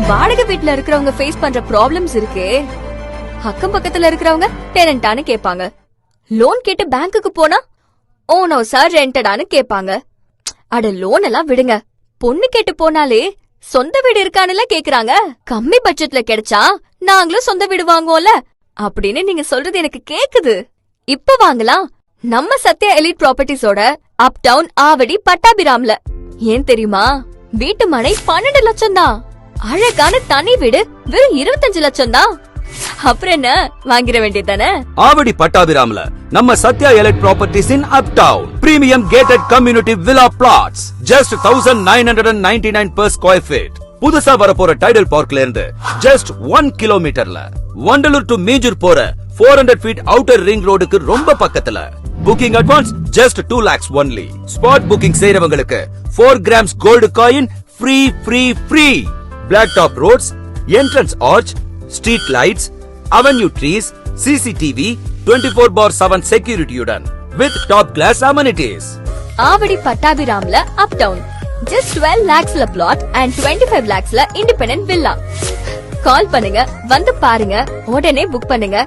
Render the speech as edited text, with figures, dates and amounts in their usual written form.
வாடகை வீட்ல இருக்கிறவங்க ஃபேஸ் பண்ற ப்ராப்ளம்ஸ் இருக்கே, அக்கம் பக்கத்துல இருக்கிறவங்க டெனண்டான்னு கேட்பாங்க. லோன் கேட்டு பேங்க்குக்கு போனா ஓனோஸா ரெண்டடான்னு கேட்பாங்க. அட லோன் எல்லாம் விடுங்க, பொண்ணு கேட்டு போனாலே சொந்த வீடு இருக்கான்னு கேக்குறாங்க. கம்மி பட்ஜெட்ல கிடைச்சா நாங்களும் சொந்த வீடு வாங்குவோம்ல அப்படின்னு நீங்க சொல்றது எனக்கு கேக்குது. இப்ப வாங்கலாம் நம்ம சத்யா எலிட் ப்ராப்பர்ட்டிஸோட அப் டவுன் ஆவடி பட்டாபிராம்ல. ஏன் தெரியுமா, வீட்டு மனை 12 லட்சம் தான். அழகான தனி வீடு வெறும் 25 லட்சம் தான். அப்புறம் என்ன, வாங்கிட வேண்டியதானே. ஆவடி பட்டாபிராம்ல நம்ம Sathya elite properties in uptown premium gated community villa plots just 1999 per square feet. புதுசா வரப்போற டைடல் பார்க்ல இருந்து ஜஸ்ட் 1 கிலோமீட்டர்ல வண்டலூர் டு மீஞ்சூர் போற 400 feet அவுட்டர் ரிங் ரோடுக்கு ரொம்ப பக்கத்துல. Booking advance just 2 lakhs only. Spot booking செய்றவங்களுக்கு 4 grams gold coin free. Black top roads, entrance arch, street lights, avenue trees, CCTV 24/7 செக்யூரிட்டியுடன் with top class amenities. Avadi பட்டாபிராம்ல அப் டவுன் ஜஸ்ட் 12 lakhsல plot and 25 lakhsல independent villa. Call பண்ணுங்க, வந்து பாருங்க, உடனே book பண்ணுங்க.